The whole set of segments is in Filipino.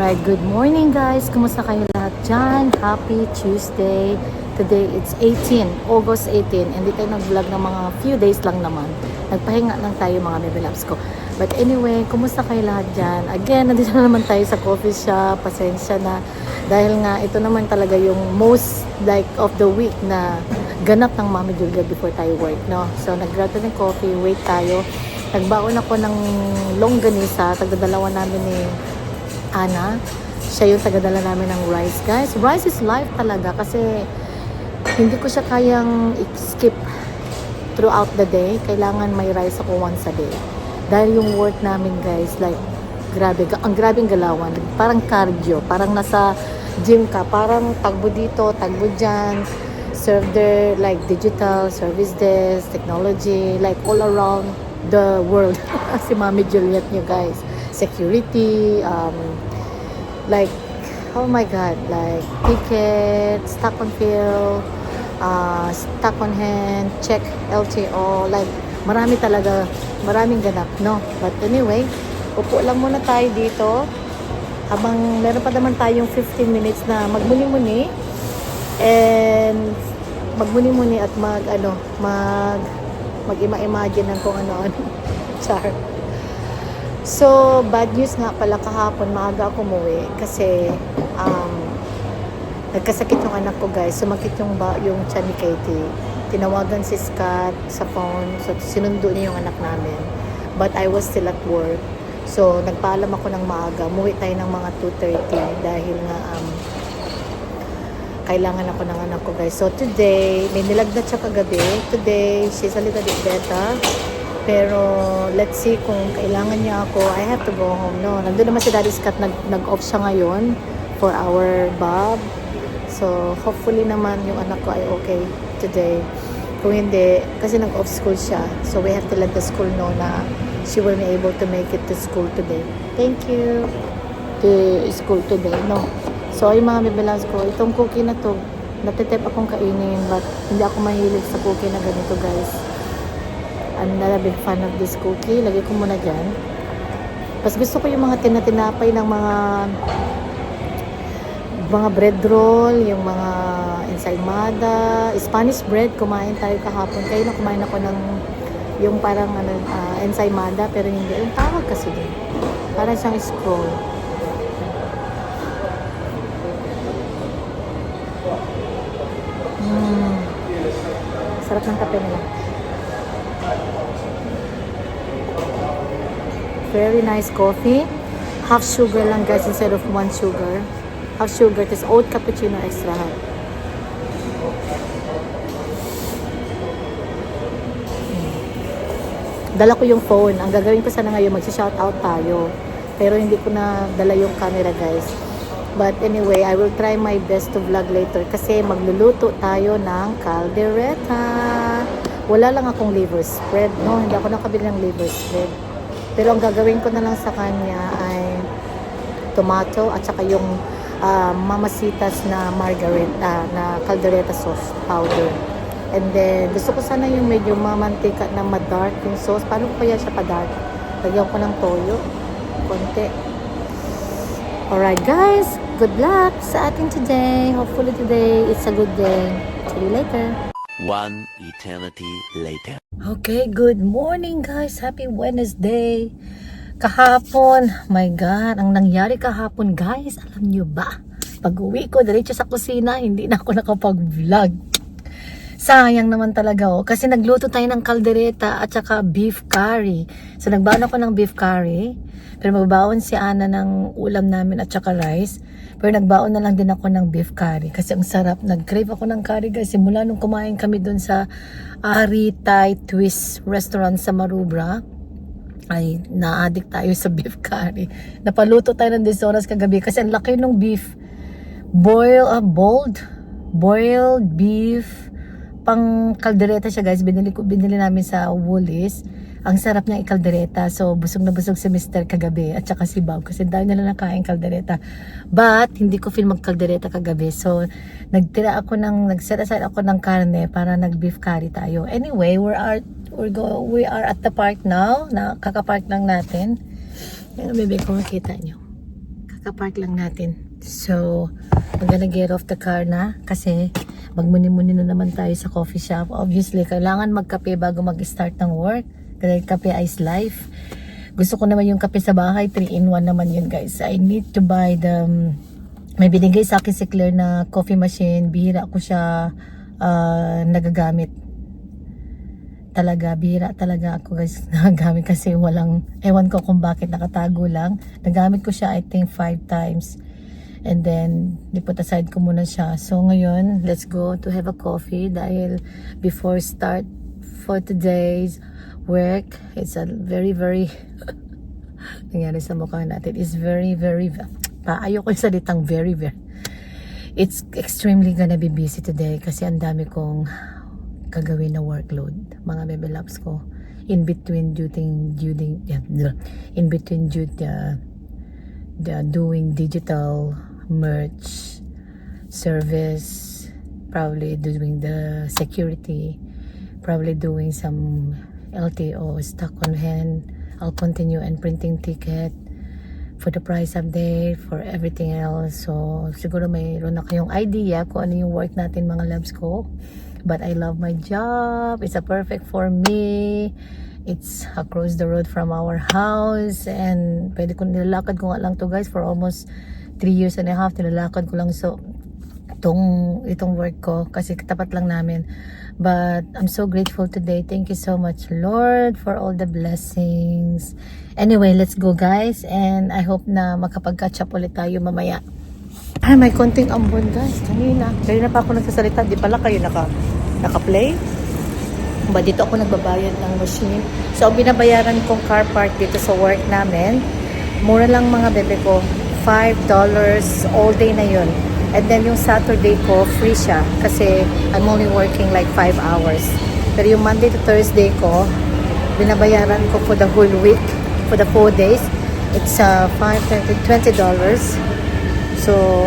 Alright, good morning guys. Kumusta kayo lahat dyan? Happy Tuesday. Today it's August 18. Hindi tayo nag-vlog ng mga few days lang naman. Nagpahinga lang tayo mga baby loves ko. But anyway, kumusta kayo lahat dyan? Again, nandito na naman tayo sa coffee shop. Pasensya na. Dahil nga, ito naman talaga yung most like of the week na ganap ng Mami Julia before tayo work, no? So, nag-grab ng coffee, wait tayo. Nagbaon ako ng longganisa. Tagdadalawa namin ni Ana. Siya yung tagadala namin ng rice, guys. Rice is life talaga kasi hindi ko siya kayang skip throughout the day. Kailangan may rice ako once a day. Dahil yung work namin, guys, like, grabe, ang grabing galawan. Parang cardio. Parang nasa gym ka. Parang tagbo dito, tagbo dyan. Serve there, like, digital, service desk, technology, like, all around the world. Si Mami Juliet nyo, guys. Security, like, oh my god, like ticket, stock on fill, stock on hand, check LTO, like marami talaga, maraming ganap, no? But anyway, upo lang muna tayo dito habang meron pa naman tayong 15 minutes na magmuni-muni and magmuni-muni at mag-ima-imagine ng kung ano-ano. Char. So, bad news nga pala kahapon, maaga ako umuwi kasi nagkasakit yung anak ko, guys. Sumakit yung tiyan ni Katie. Tinawagan si Scott sa phone. So, sinundo niya yung anak namin. But I was still at work. So, nagpaalam ako ng maaga. Umuwi tayo ng mga 2:30 dahil nga kailangan ako ng anak ko, guys. So, today, may nilagnat siya kagabi. Today, she's a little bit better. Pero, let's see kung kailangan niya ako. I have to go home, no? Nandun naman si Daddy Scott, nag-off siya ngayon for our Bob. So, hopefully naman yung anak ko ay okay today. Kung hindi, kasi nag-off school siya. So, we have to let the school know na she will be able to make it to school today. Thank you. To school today, no? So, yung mga bibilas ko, itong cookie na to, natitip akong kainin, but hindi ako mahilig sa cookie na ganito, guys. I'm not a big fan of this cookie. Lagay ko muna dyan. Mas gusto ko yung mga tinatinapay ng mga bread roll, yung mga ensaymada, Spanish bread. Kumain tayo kahapon. Kaya na kumain ako ng yung parang ensaymada, pero hindi. Yung tawag kasi din. Parang siyang scroll. Sarap ng kape nila. Very nice coffee. Half sugar lang, guys, instead of 1 sugar. Half sugar. This oat cappuccino extra hot. Dala ko yung phone. Ang gagawin ko sana ngayon, magsi-shoutout tayo. Pero hindi ko na dala yung camera, guys. But anyway, I will try my best to vlog later kasi magluluto tayo ng caldereta. Wala lang akong liver spread, no? Hindi ako nakabili ng liver spread. Pero ang gagawin ko na lang sa kanya ay tomato at saka yung mamasitas na margarita, na caldereta sauce powder. And then, gusto ko sana yung medyo mamantika na ma-dark yung sauce. Paano ko kaya siya pa-dark? Lagyan ko ng toyo. Konti. Alright guys, good luck sa atin today. Hopefully today it's a good day. See you later. One eternity later. Okay, good morning guys. Happy Wednesday. Kahapon, my God, ang nangyari kahapon guys, alam nyo ba? Pag-uwi ko, diretso sa kusina, hindi na ako nakapag-vlog. Sayang naman talaga kasi nagluto tayo ng caldereta at saka beef curry. So nagbaon ako ng beef curry, pero magbaon si Ana ng ulam namin at saka rice. Pero nagbaon na lang din ako ng beef curry kasi ang sarap. Nag-crave ako ng curry guys. Simula nung kumain kami doon sa Ari Thai Twist restaurant sa Marubra, ay na-addict tayo sa beef curry. Napaluto tayo ng disoras kagabi kasi ang laki ng beef. Boiled beef pang kaldereta siya guys. Binili namin sa Woolies. Ang sarap niya ikaldereta. So busog na busog si Mr. kagabi at saka si Bob kasi dahil nila nakain kaldereta. But hindi ko feel magkaldereta kagabi. So nag-set aside ako ng karne para nag-beef curry tayo. Anyway, we are at the park now. Kakapark lang natin. Yan, maybe kung makita nyo. kakapark lang natin. So, I'm gonna get off the car na kasi magmuni-muni na naman tayo sa coffee shop. Obviously, kailangan magkape bago mag-start ng work. Kasi kape is life. Gusto ko naman yung kape sa bahay. 3-in-1 naman yun, guys. I need to buy the... may binigay sa akin si Claire na coffee machine. Bihira ko siya nagagamit. Talaga, bihira talaga ako guys nagagamit kasi walang... ewan ko kung bakit nakatago lang. Nagamit ko siya I think 5 times. And then, put aside ko muna siya. So ngayon, let's go to have a coffee dahil before start for today's work, it's a very nangyari sa mukha natin. It's very ayoko yung salitang very it's extremely gonna be busy today kasi ang dami kong gagawin na workload, mga bebe loves ko. In between doing digital merch service, probably doing the security, probably doing some LTO, stock on hand. I'll continue and printing ticket for the price update, for everything else. So, siguro mayroon na kayong idea kung ano yung work natin mga loves ko. But I love my job. It's a perfect for me. It's across the road from our house. And pwede ko nilalakad ko nga lang to guys for almost 3 years and a half. Nilalakad ko lang so itong work ko kasi katapat lang namin. But I'm so grateful today. Thank you so much, Lord, for all the blessings. Anyway, let's go guys. And I hope na makapag-catch up ulit tayo mamaya. Ay, may konting ambon guys. Kanina pa ako nagsasalita. Di pala kayo naka-play. Ba, dito ako nagbabayad ng machine. So, ang binabayaran kong car park dito sa work namin, mura lang mga bebe ko. $5 all day na yun. And then yung Saturday ko, free siya. Kasi I'm only working like 5 hours. Pero yung Monday to Thursday ko, binabayaran ko for the whole week, for the 4 days. It's $20. So,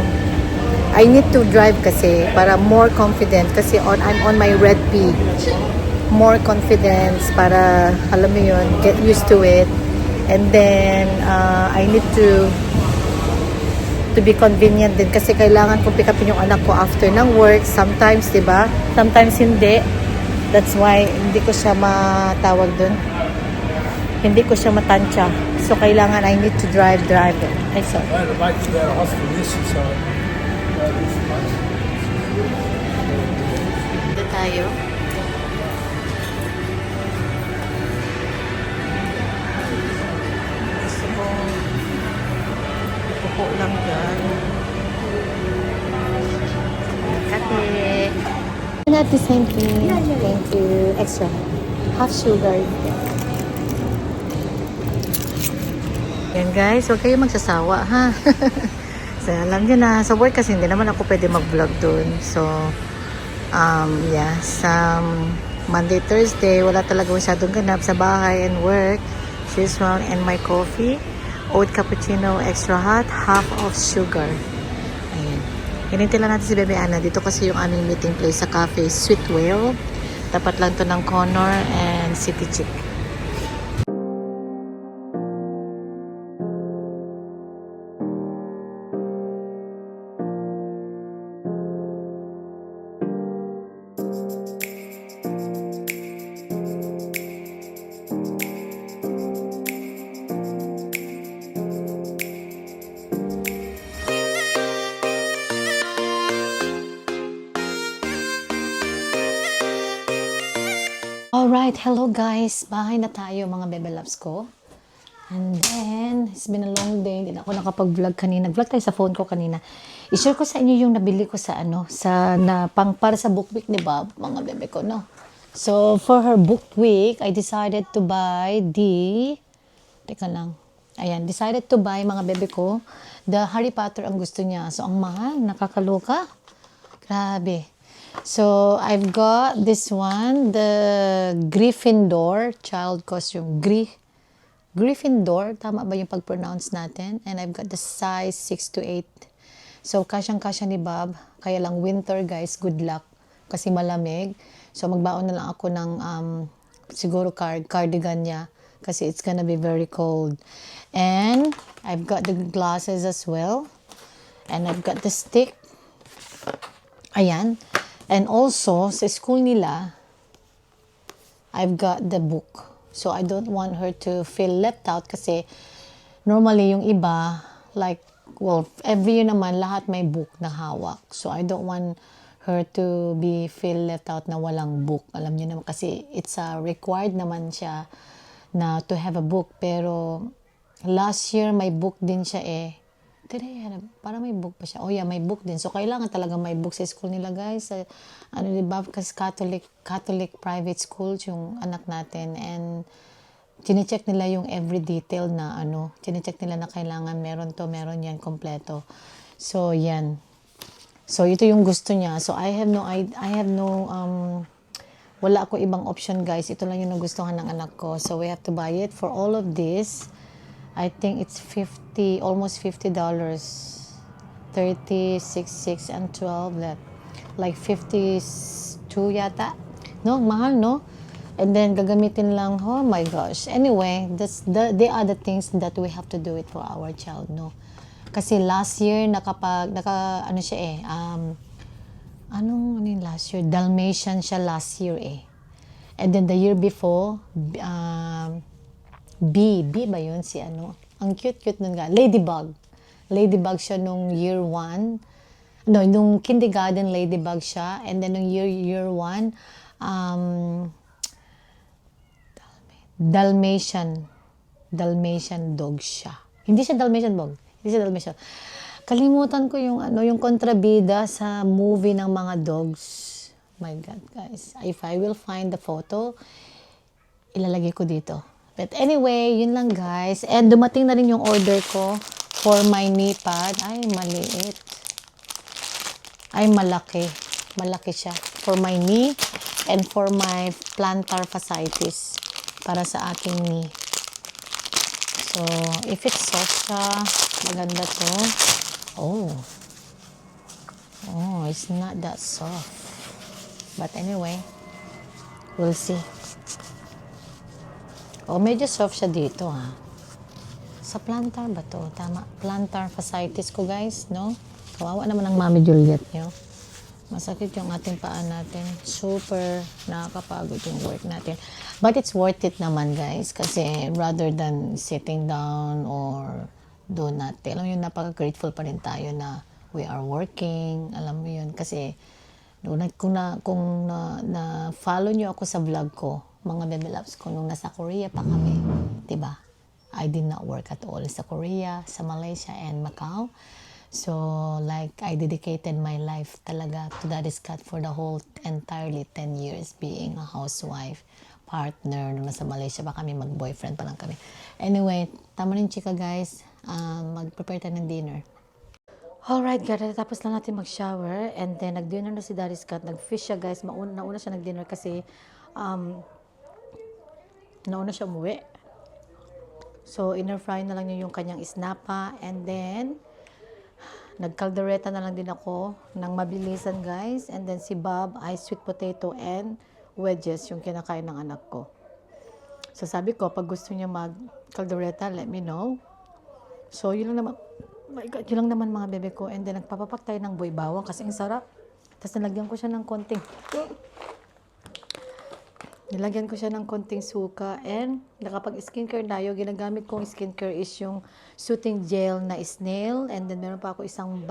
I need to drive kasi para more confident. Kasi I'm on my red P. More confidence para, alam mo yun, get used to it. And then, I need to be convenient din kasi kailangan kong pick upin yung anak ko after ng work. Sometimes, di ba? Sometimes hindi. That's why hindi ko siya matawag dun. Hindi ko siya matansya. So, kailangan I need to drive it. Ay, sorry. Dito tayo. Gusto kong upo lang dyan. Kate. Not the same thing. Thank you. Extra. Half sugar. Yan guys, huwag kayo magsasawa ha. So, alam nyo na, sa work kasi hindi naman ako pwede mag-vlog dun. So, yeah, sa Monday, Thursday, wala talaga masyadong ganap sa bahay and work. As usual, and my coffee, oat cappuccino, extra hot, half of sugar. Ayan. Hinintay lang natin si Bebe Ana. Dito kasi yung aming meeting place sa cafe, Sweet Whale. Tapat lang to ng Connor and City Chic. Alright, hello guys. Bahay na tayo mga bebe loves ko. And then, it's been a long day. Hindi na ako nakapag-vlog kanina. Vlog tayo sa phone ko kanina. I-share ko sa inyo yung nabili ko sa para sa book week ni Bob, mga bebe ko, no? So, for her book week, I decided to buy teka lang. Ayan, decided to buy, mga bebe ko, the Harry Potter ang gusto niya. So, ang mahal, nakakaloka. Grabe. So, I've got this one, the Gryffindor child costume. Gryffindor, tama ba yung pag-pronounce natin? And I've got the size 6 to 8. So, kasyang-kasya ni Bob. Kaya lang winter, guys, good luck. Kasi malamig. So, magbaon na lang ako ng siguro cardigan niya kasi it's gonna be very cold. And I've got the glasses as well. And I've got the stick. Ayan. And also, sa school nila, I've got the book. So, I don't want her to feel left out kasi normally yung iba, like, well, every year naman, lahat may book na hawak. So, I don't want her to be feel left out na walang book. Alam niyo naman kasi it's required naman siya na to have a book. Pero, last year, may book din siya eh. Para may book pa siya. Oh yeah, may book din. So, kailangan talaga may book sa school nila, guys. Ano, diba? Kasi Catholic private school yung anak natin. And, chinecheck nila yung every detail na ano. Chinecheck nila na kailangan meron to, meron yan, kompleto. So, yan. So, ito yung gusto niya. So, wala ako ibang option, guys. Ito lang yung nagustuhan ng anak ko. So, we have to buy it. For all of this, I think it's almost $50. 30, 6, 6, and 12. Like 52 yata. No, mahal, no? And then, gagamitin lang, oh my gosh. Anyway, they are the things that we have to do it for our child, no? Kasi last year, ano siya eh, ano yung last year? Dalmatian siya last year eh. And then the year before, B ba yun? Si ano? Ang cute-cute nun nga. Ladybug. Ladybug siya nung year 1. No, nung kindergarten, ladybug siya. And then nung year 1, Dalmatian dog siya. Hindi siya Dalmatian dog. Hindi siya Dalmatian. Kalimutan ko yung yung kontrabida sa movie ng mga dogs. My God, guys. If I will find the photo, ilalagay ko dito. But anyway, yun lang, guys. And dumating na rin yung order ko for my knee pad. Ay, maliit. Ay, malaki. Malaki siya. For my knee and for my plantar fasciitis. Para sa aking knee. So, if it's soft siya, maganda to. Oh, it's not that soft. But anyway, we'll see. Oh, medyo soft siya dito, ha. Sa plantar ba to? Tama. Plantar fasciitis ko, guys, no? Kawawa naman ang Mami Juliet nyo. Masakit yung ating paa natin. Super nakakapagod yung work natin. But it's worth it naman, guys. Kasi rather than sitting down or do nothing. Alam mo yun, napaka-grateful pa rin tayo na we are working. Alam mo yun. Kasi kung na-follow nyo ako sa vlog ko, mga baby loves ko, nung nasa Korea pa kami. Diba? I did not work at all sa Korea, sa Malaysia, and Macau. So, like, I dedicated my life talaga to Daddy Scott for the whole entirely 10 years being a housewife, partner. Nung nasa Malaysia pa kami, mag-boyfriend pa lang kami. Anyway, tama rin chika, guys. Mag-prepare tayo ng dinner. Alright, guys. Tapos lang natin mag-shower. And then, nag-dinner na si Daddy Scott. Nag-fish siya, guys. Nauna siya nag-dinner kasi nauna siya umuwi. So, in-fry na lang niya yung kanyang isnapa. And then, nagkaldereta na lang din ako ng mabilisan, guys. And then si Bob ay sweet potato and wedges yung kinakain ng anak ko. So sabi ko, pag gusto niya mag-kaldereta, let me know. So yun lang naman, my God, yun lang naman mga bebe ko. And then nagpapapak tayo ng boy bawang kasi ang sarap. Tapos nilagyan ko siya ng konting suka. And nakapag-skincare tayo, ginagamit kong skincare is yung soothing gel na snail. And then meron pa ako isang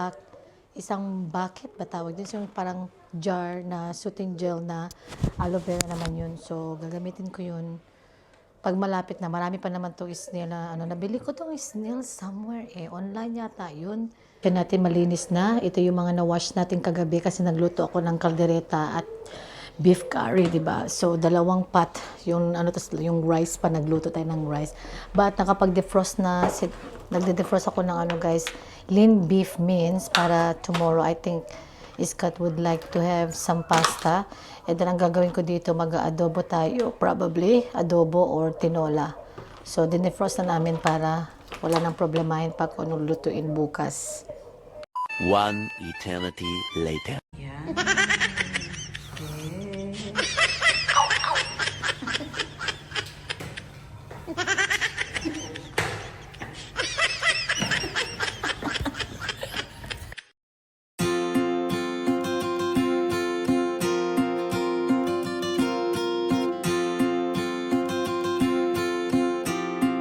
bucket ba tawag din? So yung parang jar na soothing gel na aloe vera naman yun. So gagamitin ko yun pag malapit na. Marami pa naman itong snail na nabili ko itong snail somewhere online yata yun. Yan natin malinis na. Ito yung mga na-wash natin kagabi kasi nagluto ako ng kaldereta at beef curry, diba? So, 2 pot. Yung rice pa, nagluto tayo ng rice. But, nakapag-defrost na, nagde-defrost ako ng guys, lean beef means para tomorrow, I think, Scott would like to have some pasta. And then, ang gagawin ko dito, mag-adobo tayo. Probably, adobo or tinola. So, dinefrost na namin para wala nang problemahin pa kung anong lutuin bukas. One eternity later. Yeah.